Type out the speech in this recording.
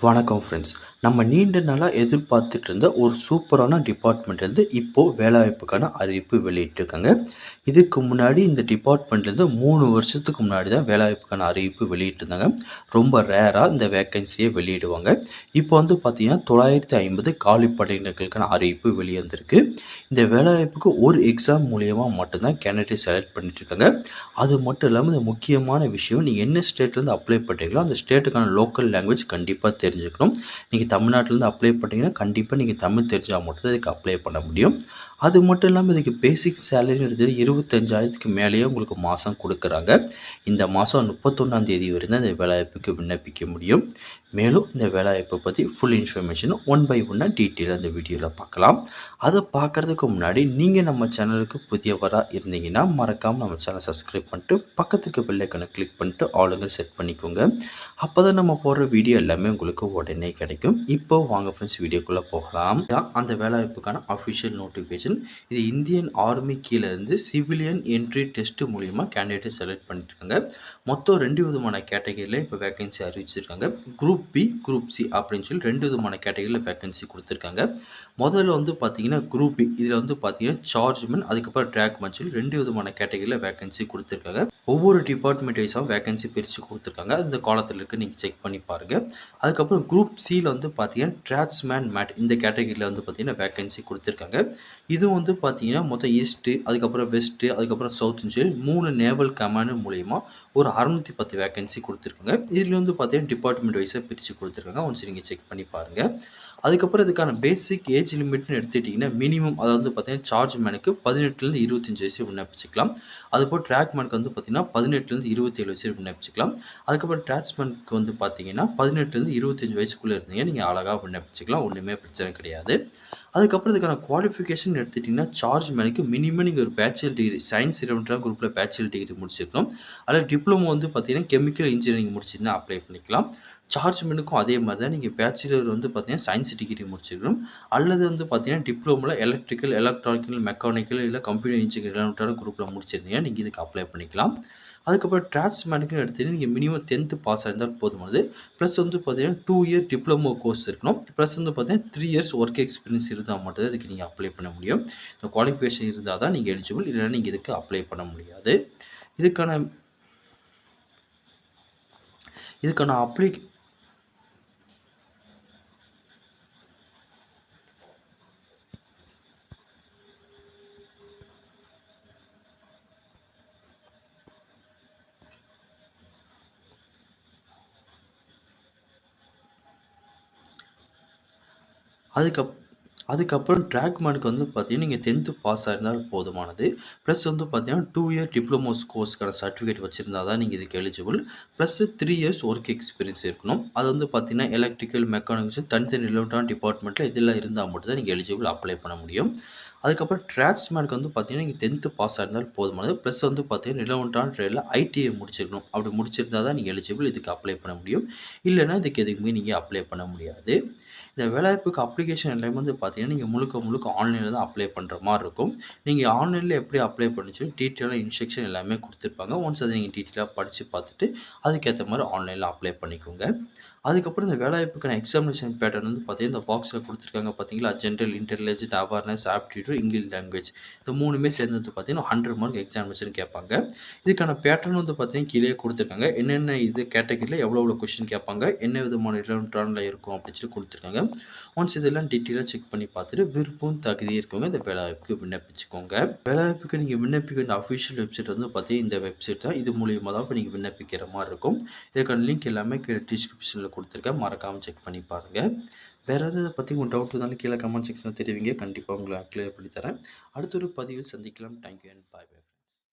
வணக்கம் ஃப்ரெண்ட்ஸ். நம்ம நீண்ட நாளாக எதிர்பார்த்துட்டு இருந்த ஒரு சூப்பரான டிபார்ட்மெண்ட்லேருந்து இப்போது வேலைவாய்ப்புக்கான அறிவிப்பு வெளியிட்டிருக்காங்க. இதுக்கு முன்னாடி இந்த டிபார்ட்மெண்ட்லேருந்து 3 வருஷத்துக்கு முன்னாடி தான் வேலைவாய்ப்புக்கான அறிவிப்பு வெளியிட்டிருந்தாங்க. ரொம்ப ரேராக இந்த வேக்கன்சியை வெளியிடுவாங்க. இப்போ வந்து பார்த்திங்கன்னா 950 காலி பணியிடங்களுக்கான அறிவிப்பு வெளிவந்திருக்கு. இந்த வேலைவாய்ப்புக்கு ஒரு எக்ஸாம் மூலியமாக மட்டும்தான் கேண்டிடேட் செலக்ட் பண்ணிட்டு இருக்காங்க. அது மட்டும் இல்லாமல் இந்த முக்கியமான விஷயம், நீங்கள் என்ன ஸ்டேட்லேருந்து அப்ளை பண்ணுறீங்களோ அந்த ஸ்டேட்டுக்கான லோக்கல் லாங்குவேஜ் கண்டிப்பாக தெரிஞ்சுக்கணும். நீங்கள் தமிழ்நாட்டிலேருந்து அப்ளை பண்ணிங்கன்னா கண்டிப்பாக நீங்கள் தமிழ் தெரிஞ்சால் மட்டும் இதுக்கு அப்ளை பண்ண முடியும். அது மட்டும் இல்லாமல் இதுக்கு பேசிக் சேலரின்றது 25,000க்கு மேலேயே உங்களுக்கு மாதம் கொடுக்குறாங்க. இந்த மாதம் 31ஆம் தேதி வரை தான் இந்த வேலைவாய்ப்புக்கு விண்ணப்பிக்க முடியும். மேலும் இந்த வேலைவாய்ப்பை பற்றி ஃபுல் இன்ஃபர்மேஷன் ஒன் பை ஒன்னாக டீட்டெயிலாக இந்த வீடியோவில் பார்க்கலாம். அதை பார்க்குறதுக்கு முன்னாடி நீங்கள் நம்ம சேனலுக்கு புதியவராக இருந்தீங்கன்னா மறக்காமல் நம்ம சேனலை சப்ஸ்கிரைப் பண்ணிட்டு பக்கத்துக்கு பெல் ஐக்கானை கிளிக் பண்ணிட்டு ஆளுங்க செட் பண்ணிக்கோங்க. அப்போ தான் நம்ம போடுற வீடியோ எல்லாமே உங்களுக்கு உடனே கிடைக்கும். இப்போ வாங்க ஃப்ரெண்ட்ஸ் வீடியோக்குள்ளே போகலாம். அந்த வேலைவாய்ப்புக்கான அஃபிஷியல் நோட்டிஃபிகேஷன். இது இந்தியன் ஆர்மி கீழே இருந்து சிவிலியன் என்ட்ரி டெஸ்ட் மூலிமா கேண்டிடேட் செலக்ட் பண்ணிட்டுருக்காங்க. மொத்தம் 2 விதமான கேட்டகரியில் இப்போ வேகன்சி அறிவிச்சிருக்காங்க. குரூப் பி, குரூப் சி அப்படின்னு சொல்லி 2 விதமான கேட்டகரியில் வேகன்சி கொடுத்துருக்காங்க. முதல்ல வந்து பார்த்தீங்கன்னா குரூப் பி, இதில் வந்து பார்த்தீங்கன்னா சார்ஜ்மேன், அதுக்கப்புறம் ட்ராக்மேன் சொல்லி 2 விதமான கேட்டகரியில் வேகன்சி கொடுத்துருக்காங்க. ஒவ்வொரு டிபார்ட்மெண்ட் வைஸாகவும் வேகன்சி பிரித்து கொடுத்துருக்காங்க. இந்த காலத்தில் இருக்குது, நீங்கள் செக் பண்ணி பாருங்கள். அதுக்கப்புறம் குரூப் சியில் வந்து பார்த்தீங்கன்னா ட்ராட்ஸ்மேன் மேட், இந்த கேட்டகரியில் வந்து பார்த்தீங்கன்னா வேகன்சி கொடுத்துருக்காங்க. இதுவும் வந்து பார்த்தீங்கன்னா மொத்தம் ஈஸ்ட்டு, அதுக்கப்புறம் வெஸ்ட்டு, அதுக்கப்புறம் சவுத்துன்னு சொல்லி 3 நேவல் கமாண்ட் மூலிமா ஒரு 610 வேகன்சி கொடுத்துருக்காங்க. இதில் வந்து பார்த்தீங்கன்னா டிபார்ட்மெண்ட் வைஸாக பிரித்து கொடுத்துருக்காங்க. ஒன்ஸ் நீங்கள் செக் பண்ணி பாருங்கள். அதுக்கப்புறம் இதுக்கான பேசிக் ஏஜ் லிமிட்னு எடுத்துக்கிட்டிங்கன்னா மினிமம், அதாவது பார்த்தீங்கன்னா சார்ஜ் மேனுக்கு 18லேருந்து 25 வயசு விண்ணப்பிச்சிக்கலாம். அதுபோல் ட்ராக் மேனுக்கு வந்து பார்த்தீங்கன்னா 18லேருந்து 27 வயசு விண்ணப்பிச்சிக்கலாம். அதுக்கப்புறம் ட்ராட்ஸ்மேனுக்கு வந்து பார்த்தீங்கன்னா 18லேருந்து 25 வயசுக்குள்ளே இருந்தீங்க நீங்கள் அழகாக விண்ணப்பிச்சிக்கலாம். ஒன்றுமே பிரச்சனை கிடையாது. அதுக்கப்புறம் இதுக்கான குவாலிஃபிகேஷன் எடுத்துட்டிங்கன்னா சார்ஜ் மேனுக்கு மினிமம் நீங்கள் ஒரு பேச்சுலர் டிகிரி சயின்ஸ் ரிலேட்டடான குரூப்பில் பேச்சுலர் டிகிரி முடிச்சிருக்கணும். அதில் டிப்ளமோ வந்து பார்த்தீங்கன்னா கெமிக்கல் இன்ஜினியரிங் முடிச்சிருந்தா அப்ளை பண்ணிக்கலாம். சார்ஜ் மேனுக்கும் அதே மாதிரி தான், நீங்கள் பேச்சுலர் வந்து பார்த்தீங்கன்னா சயின்ஸ் டிகிரி முடிச்சிருக்கணும். அல்லது வந்து பார்த்தீங்கன்னா டிப்ளமோவில் எலக்ட்ரிக்கல், எலக்ட்ரானிக்கல், மெக்கானிக்கல் இல்லை கம்ப்யூட்டர் இன்ஜினியரிங் ரிலேட்டடான குரூப்பில் முடிச்சிருந்தீங்க நீங்கள் இதுக்கு அப்ளை பண்ணிக்கலாம். அதுக்கப்புறம் ட்ராட்ஸ்மேனுக்குன்னு எடுத்துகிட்டு நீங்கள் மினிமம் 10th பாஸ் ஆயிருந்தால் போதுமானது. ப்ளஸ் வந்து பார்த்தீங்கன்னா 2 இயர் டிப்ளமோ கோர்ஸ் இருக்கணும். ப்ளஸ் வந்து பார்த்தீங்கன்னா 3 இயர்ஸ் ஒர்க் எக்ஸ்பீரியன்ஸ் இருந்தால் மட்டும் தான் இதுக்கு நீங்கள் அப்ளை பண்ண முடியும். இந்த குவாலிஃபிகேஷன் இருந்தால் தான் நீங்கள் எலிஜிபிள், இல்லைன்னா நீங்கள் இதுக்கு அப்ளை பண்ண முடியாது. இதுக்கான அதுக்கப்புறம் ட்ராக்மேனுக்கு வந்து பார்த்தீங்கன்னா நீங்கள் 10th பாஸ் ஆயிருந்தால் போதுமானது. ப்ளஸ் வந்து பார்த்தீங்கன்னா 2 இயர் டிப்ளமோஸ் கோர்ஸ்க்கான சர்டிஃபிகேட் வச்சுருந்தா தான் நீங்கள் இதுக்கு eligible. Plus 3 years work experience இருக்கணும். அது வந்து பார்த்தீங்கன்னா எலக்ட்ரிக்கல், மெக்கானிக்ஸ் தனித்தனி ரிலேட்டடான டிபார்ட்மெண்ட்டில் இதெல்லாம் இருந்தால் மட்டும் தான் நீங்கள் எலிஜிபிள் அப்ளை பண்ண முடியும். அதுக்கப்புறம் ட்ராட்ஸ்மேனுக்கு வந்து பார்த்தீங்கன்னா நீங்கள் 10th பாஸ் ஆயிருந்தால் போதுமானது. ப்ளஸ் வந்து பார்த்தீங்கன்னா ரிலவெண்ட்டான ட்ரேடில் ஐடிஐ முடிச்சிருக்கணும். அப்படி முடிச்சிருந்தா தான் நீங்கள் எலிஜிபிள் இதுக்கு அப்ளை பண்ண முடியும். இல்லைன்னா இதுக்கு எதுக்குமே நீங்கள் அப்ளை பண்ண முடியாது. இந்த வேலைவாய்ப்புக்கு அப்ளிகேஷன் எல்லாமே வந்து பார்த்தீங்கன்னா நீங்கள் முழுக்க ஆன்லைனில் தான் அப்ளை பண்ணுற மாதிரி இருக்கும். நீங்கள் ஆன்லைனில் எப்படி அப்ளை பண்ணிச்சு டீட்டெயிலாக இன்ஸ்ட்ரக்ஷன் எல்லாமே கொடுத்துருப்பாங்க. ஒன்ஸ் அதை நீங்கள் டீட்டெயிலாக படித்து பார்த்துட்டு அதுக்கேற்ற மாதிரி ஆன்லைனில் அப்ளை பண்ணிக்கோங்க. அதுக்கப்புறம் இந்த வேலைவாய்ப்புக்கான எக்ஸாமினேஷன் பேட்டர்ன் வந்து பார்த்தீங்கன்னா இந்த பாக்ஸில் கொடுத்துருக்காங்க பார்த்தீங்களா, general intelligence, awareness, aptitude, English language, இந்த 3மே சேர்ந்து வந்து பார்த்தீங்கன்னா 100 மார்க் எக்ஸாமினேஷன் கேட்பாங்க. இதுக்கான பேட்டர்ன் வந்து பார்த்தீங்கன்னா கீழே கொடுத்துருக்காங்க. என்னென்ன இது கேட்டகரியில் எவ்வளோ கொஸ்டின் கேட்பாங்க, என்ன விதமான ரிலவெண்ட்டான இருக்கும் அப்படின்னு சொல்லி கொடுத்துருக்காங்க. ஒன்ஸ் இதெல்லாம் டீட்டெயிலாக செக் பண்ணி பார்த்துட்டு விருப்பம் தகுதி இருக்கவங்க இந்த வேலைவாய்ப்புக்கு விண்ணப்பிச்சுக்கோங்க. வேலைவாய்ப்புக்கு நீங்கள் விண்ணப்பிக்க இந்த அஃபிஷியல் வெப்சைட் வந்து பார்த்தீங்கன்னா இந்த வெப்சைட் தான். இது மூலியமாக தான் இப்போ நீங்கள் விண்ணப்பிக்கிற மாதிரி இருக்கும். இதுக்கான லிங்க் எல்லாமே கீழே டிஸ்கிரிப்ஷனில் கொடுத்துருக்கேன், மறக்காமல் செக் பண்ணி பாருங்கள். வேறு எதாவது இதை பற்றி உங்கள் டவுட் இருந்தாலும் கீழே கமெண்ட் செக்ஷனில் தெரிவிங்க, கண்டிப்பாக உங்களை கிளியர் பண்ணி தரேன். அடுத்த ஒரு பதிவில் சந்திக்கலாம். Thank you and bye.